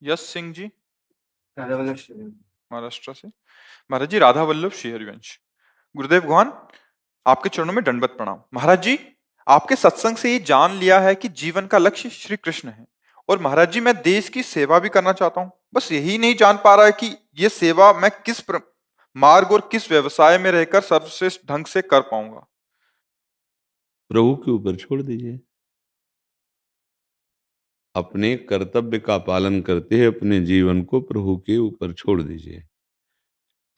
यश सिंह जी, राधा वल्लभ श्री। महाराष्ट्र से। महाराज जी, राधा वल्लभ श्री हरिवंश। गुरुदेव भगवान, आपके चरणों में दंडवत प्रणाम। महाराज जी, आपके सत्संग से ये जान लिया है कि जीवन का लक्ष्य श्री कृष्ण है। और महाराज जी, मैं देश की सेवा भी करना चाहता हूँ, बस यही नहीं जान पा रहा है कि ये सेवा मैं किस मार्ग और किस व्यवसाय में रहकर सर्वश्रेष्ठ ढंग से कर पाऊंगा। प्रभु के ऊपर छोड़ दीजिए। अपने कर्तव्य का पालन करते हुए अपने जीवन को प्रभु के ऊपर छोड़ दीजिए।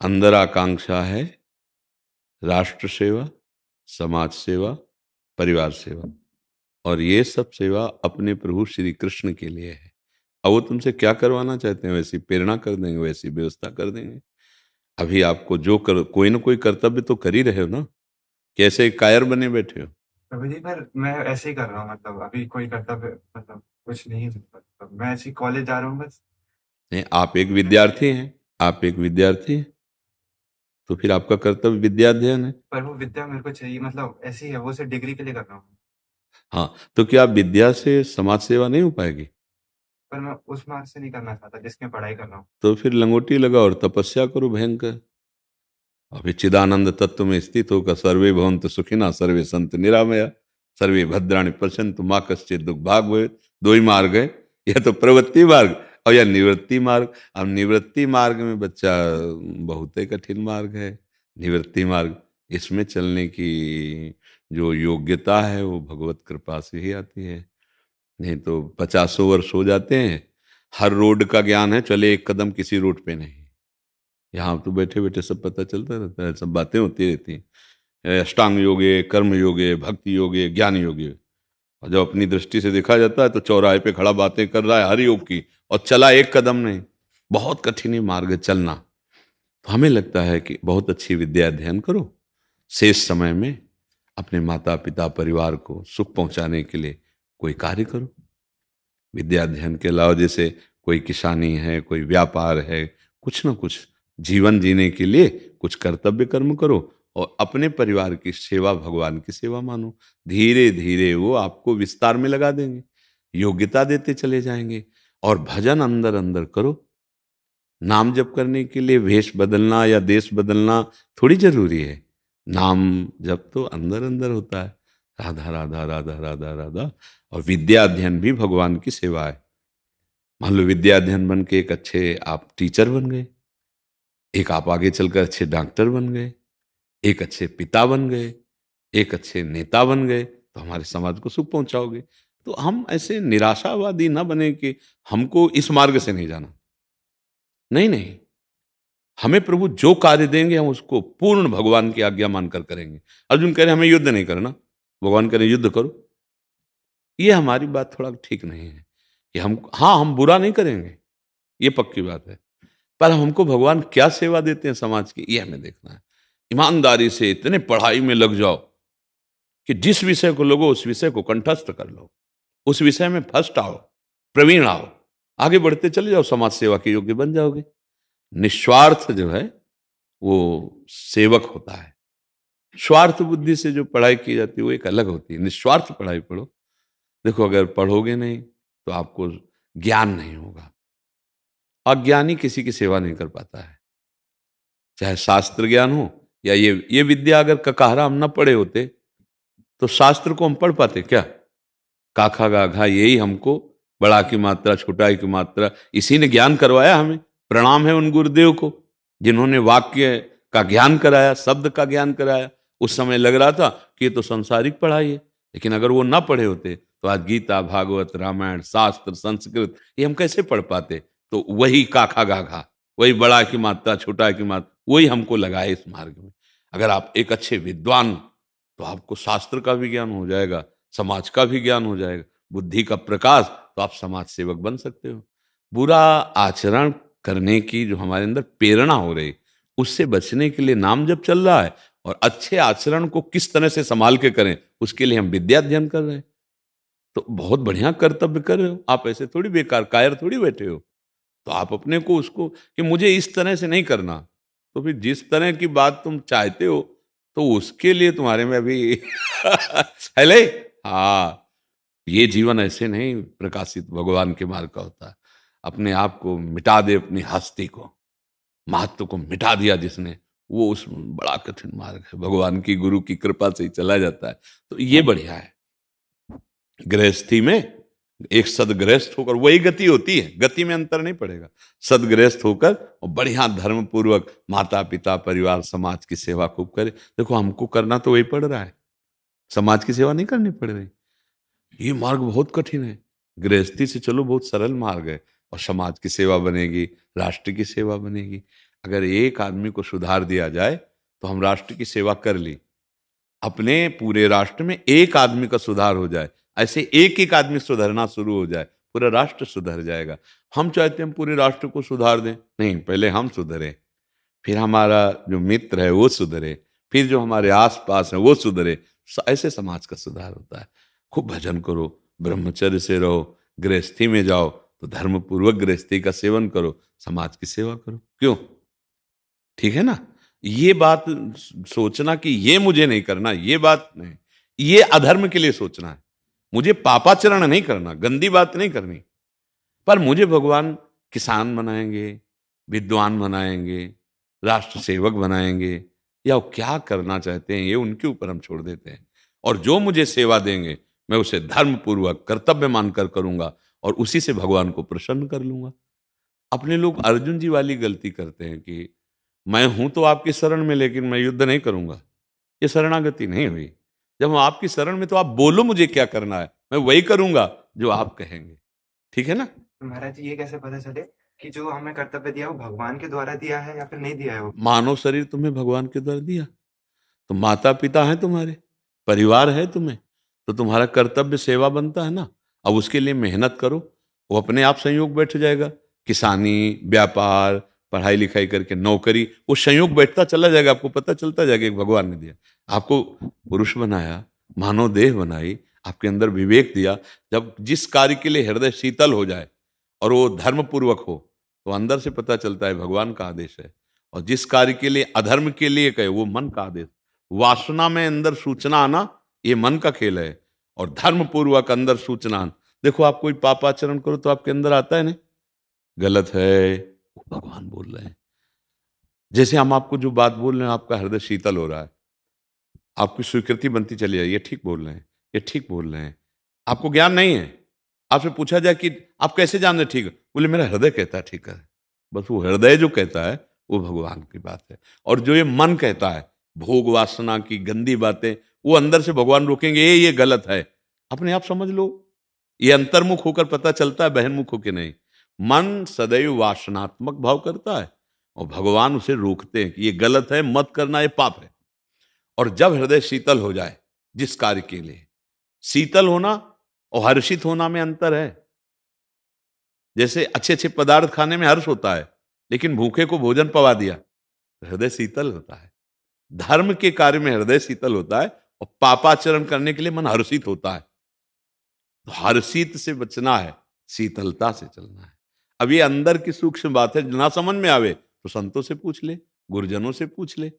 अंदर आकांक्षा है राष्ट्र सेवा, समाज सेवा, परिवार सेवा, और ये सब सेवा अपने प्रभु श्री कृष्ण के लिए है। अब वो तुमसे क्या करवाना चाहते हैं वैसी प्रेरणा कर देंगे, वैसी व्यवस्था कर देंगे। अभी आपको जो कोई ना कोई कर्तव्य तो कर ही रहे हो ना, कैसे कायर बने बैठे हो? प्रभु जी, पर मैं ऐसे ही कर रहा हूँ, मतलब अभी कोई कर्तव्य, मतलब कुछ नहीं है, मतलब मैं ऐसे ही कॉलेज जा रहा हूँ बस। नहीं, आप एक विद्यार्थी हैं, आप एक विद्यार्थी हैं, तो फिर आपका कर्तव्य विद्या अध्ययन है। पर वो विद्या मेरे को चाहिए, मतलब ऐसी है, वो सिर्फ डिग्री के लिए कर रहा हूँ। हाँ, तो क्या विद्या से समाज सेवा नहीं हो पाएगी? पर मैं उस मार्ग से नहीं करना चाहता जिसमें पढ़ाई कर रहा हूँ। तो फिर लंगोटी लगाओ और तपस्या करो भयंकर। अभी चिदानंद तत्व में स्थित होकर सर्वे भवन्तु सुखिनः सर्वे सन्तु निरामया सर्वे भद्राणि पश्यन्तु माँ कश्चित् दुःख भाग् भवेत्। दो ही मार्ग है, यह तो प्रवृत्ति मार्ग और यह निवृत्ति मार्ग। अब निवृत्ति मार्ग में बच्चा बहुत ही कठिन मार्ग है। निवृत्ति मार्ग, इसमें चलने की जो योग्यता है वो भगवत कृपा से ही आती है। नहीं तो 50 वर्ष हो जाते हैं, हर रोड का ज्ञान है, चले एक कदम किसी रोड पे नहीं। यहाँ तो बैठे बैठे सब पता चलता रहता है, सब बातें होती रहती हैं। अष्टांग योगे, कर्म योगे, भक्ति योगे, ज्ञान योगे। और जब अपनी दृष्टि से देखा जाता है तो चौराहे पे खड़ा बातें कर रहा है हर योग की, और चला एक कदम नहीं। बहुत कठिन ही मार्ग है चलना। तो हमें लगता है कि बहुत अच्छी विद्या अध्ययन करो, शेष समय में अपने माता पिता परिवार को सुख पहुंचाने के लिए कोई कार्य करो। विद्या अध्ययन के अलावा जैसे कोई किसानी है, कोई व्यापार है, कुछ ना कुछ जीवन जीने के लिए कुछ कर्तव्य कर्म करो और अपने परिवार की सेवा भगवान की सेवा मानो। धीरे धीरे वो आपको विस्तार में लगा देंगे, योग्यता देते चले जाएंगे। और भजन अंदर अंदर करो। नाम जप करने के लिए वेश बदलना या देश बदलना थोड़ी जरूरी है। नाम जप तो अंदर अंदर होता है, राधा राधा राधा राधा राधा। और विद्या अध्ययन भी भगवान की सेवा है। मान लो विद्या अध्ययन बन के एक अच्छे आप टीचर बन गए, एक आप आगे चलकर अच्छे डॉक्टर बन गए, एक अच्छे पिता बन गए, एक अच्छे नेता बन गए, तो हमारे समाज को सुख पहुंचाओगे। तो हम ऐसे निराशावादी ना बने कि हमको इस मार्ग से नहीं जाना। नहीं नहीं, हमें प्रभु जो कार्य देंगे हम उसको पूर्ण भगवान की आज्ञा मानकर करेंगे। अर्जुन कह रहे हमें युद्ध नहीं करना, भगवान कह रहे युद्ध करो। ये हमारी बात थोड़ा ठीक नहीं है कि हम, हाँ हम बुरा नहीं करेंगे, ये पक्की बात है, पर हमको भगवान क्या सेवा देते हैं समाज की, ये हमें देखना है। ईमानदारी से इतने पढ़ाई में लग जाओ कि जिस विषय को लोगो उस विषय को कंठस्थ कर लो, उस विषय में फर्स्ट आओ, प्रवीण आओ, आगे बढ़ते चले जाओ, समाज सेवा के योग्य बन जाओगे। निस्वार्थ जो है वो सेवक होता है। स्वार्थ बुद्धि से जो पढ़ाई की जाती है वो एक अलग होती है। निस्वार्थ पढ़ाई पढ़ो। देखो अगर पढ़ोगे नहीं तो आपको ज्ञान नहीं होगा। अज्ञानी किसी की सेवा नहीं कर पाता है, चाहे शास्त्र ज्ञान हो या ये विद्या। अगर ककाहरा हम न पढ़े होते तो शास्त्र को हम पढ़ पाते क्या? काखा गाघा यही हमको, बड़ा की मात्रा छोटा की मात्रा, इसी ने ज्ञान करवाया हमें। प्रणाम है उन गुरुदेव को जिन्होंने वाक्य का ज्ञान कराया, शब्द का ज्ञान कराया। उस समय लग रहा था कि ये तो संसारिक पढ़ाई है, लेकिन अगर वो ना पढ़े होते तो आज गीता भागवत रामायण शास्त्र संस्कृत ये हम कैसे पढ़ पाते? तो वही काखा गाघा, वही बड़ा की मात्रा छोटा की मात्रा, वही हमको लगाए इस मार्ग में। अगर आप एक अच्छे विद्वान, तो आपको शास्त्र का भी ज्ञान हो जाएगा, समाज का भी ज्ञान हो जाएगा, बुद्धि का प्रकाश, तो आप समाज सेवक बन सकते हो। बुरा आचरण करने की जो हमारे अंदर प्रेरणा हो रही, उससे बचने के लिए नाम जब चल रहा है, और अच्छे आचरण को किस तरह से संभाल के करें उसके लिए हम विद्या अध्ययन कर रहे हैं। तो बहुत बढ़िया कर्तव्य कर रहे हो आप, ऐसे थोड़ी बेकार कायर थोड़ी बैठे हो। तो आप अपने को उसको कि मुझे इस तरह से नहीं करना, तो फिर जिस तरह की बात तुम चाहते हो तो उसके लिए तुम्हारे में अभी हेले, हाँ, ये जीवन ऐसे नहीं प्रकाशित भगवान के मार्ग का होता है। अपने आप को मिटा दे, अपनी हस्ती को, महत्व को मिटा दिया जिसने, वो उस बड़ा कठिन मार्ग है, भगवान की गुरु की कृपा से ही चला जाता है। तो ये बढ़िया है। गृहस्थी में एक सदगृहस्थ होकर, वही गति होती है, गति में अंतर नहीं पड़ेगा। सदगृहस्थ होकर और बढ़िया धर्म पूर्वक माता पिता परिवार समाज की सेवा खूब करे। देखो हमको करना तो वही पड़ रहा है, समाज की सेवा नहीं करनी पड़ रही। ये मार्ग बहुत कठिन है। गृहस्थी से चलो बहुत सरल मार्ग है, और समाज की सेवा बनेगी, राष्ट्र की सेवा बनेगी। अगर एक आदमी को सुधार दिया जाए तो हम राष्ट्र की सेवा कर ली। अपने पूरे राष्ट्र में एक आदमी का सुधार हो जाए, ऐसे एक एक आदमी सुधरना शुरू हो जाए, पूरा राष्ट्र सुधर जाएगा। हम चाहते हैं हम पूरे राष्ट्र को सुधार दें, नहीं, पहले हम सुधरे, फिर हमारा जो मित्र है वो सुधरे, फिर जो हमारे आसपास है वो सुधरे। ऐसे समाज का सुधार होता है। खूब भजन करो, ब्रह्मचर्य से रहो, गृहस्थी में जाओ तो धर्म पूर्वक गृहस्थी का सेवन करो, समाज की सेवा करो। क्यों? ठीक है ना? ये बात सोचना कि ये मुझे नहीं करना, ये बात नहीं, ये अधर्म के लिए सोचना है। मुझे पापाचरण नहीं करना, गंदी बात नहीं करनी, पर मुझे भगवान किसान बनाएंगे, विद्वान बनाएंगे, राष्ट्र सेवक बनाएंगे, या वो क्या करना चाहते हैं ये उनके ऊपर हम छोड़ देते हैं। और जो मुझे सेवा देंगे मैं उसे धर्म पूर्वक कर्तव्य मानकर करूंगा, और उसी से भगवान को प्रसन्न कर लूंगा। अपने लोग अर्जुन जी वाली गलती करते हैं कि मैं हूं तो आपकी शरण में, लेकिन मैं युद्ध नहीं करूंगा। ये शरणागति नहीं हुई। जब हम आपकी शरण में, तो आप बोलो मुझे क्या करना है, मैं वही करूंगा जो आप कहेंगे। ठीक है ना? तो महाराज जी ये कैसे पता चले कि जो हमें कर्तव्य दिया वो भगवान के द्वारा दिया है या फिर नहीं दिया है वो? मानव शरीर तुम्हें भगवान के द्वारा दिया, तो माता पिता हैं तुम्हारे, परिवार है तुम्हें, तो तुम्हारा कर्तव्य सेवा बनता है ना। अब उसके लिए मेहनत करो, वो अपने आप संयोग बैठ जाएगा। किसानी, व्यापार, पढ़ाई लिखाई करके नौकरी, वो संयोग बैठता चला जाएगा, आपको पता चलता जाएगा कि भगवान ने दिया। आपको पुरुष बनाया, मानव देह बनाई, आपके अंदर विवेक दिया। जब जिस कार्य के लिए हृदय शीतल हो जाए और वो धर्म पूर्वक हो, तो अंदर से पता चलता है भगवान का आदेश है। और जिस कार्य के लिए अधर्म के लिए कहे, वो मन का आदेश। वासना में अंदर सूचना आना, ये मन का खेल है। और धर्म पूर्वक अंदर सूचना आना, देखो आप कोई पापाचरण करो तो आपके अंदर आता है ना, गलत है, वो भगवान बोल रहे हैं। जैसे हम आपको जो बात बोल रहे हैं, आपका हृदय शीतल हो रहा है, आपकी स्वीकृति बनती चली जाए, ये ठीक बोल रहे हैं, ये ठीक बोल रहे हैं। आपको ज्ञान नहीं है, आपसे पूछा जाए कि आप कैसे जान रहे ठीक है, बोले मेरा हृदय कहता है ठीक है। बस वो हृदय जो कहता है वो भगवान की बात है। और जो ये मन कहता है, भोग वासना की गंदी बातें, वो अंदर से भगवान रोकेंगे, ये गलत है, अपने आप समझ लो। ये अंतर्मुख होकर पता चलता है, बहिर्मुख होकर नहीं। मन सदैव वासनात्मक भाव करता है, और भगवान उसे रोकते हैं कि ये गलत है, मत करना, ये पाप है। और जब हृदय शीतल हो जाए जिस कार्य के लिए, शीतल होना और हर्षित होना में अंतर है। जैसे अच्छे अच्छे पदार्थ खाने में हर्ष होता है, लेकिन भूखे को भोजन पवा दिया तो हृदय शीतल होता है। धर्म के कार्य में हृदय शीतल होता है, और पापाचरण करने के लिए मन हर्षित होता है। तो हर्षित से बचना है, शीतलता से चलना है। अब ये अंदर की सूक्ष्म बात है, ना समझ में आवे तो संतों से पूछ ले, गुरुजनों से पूछ ले।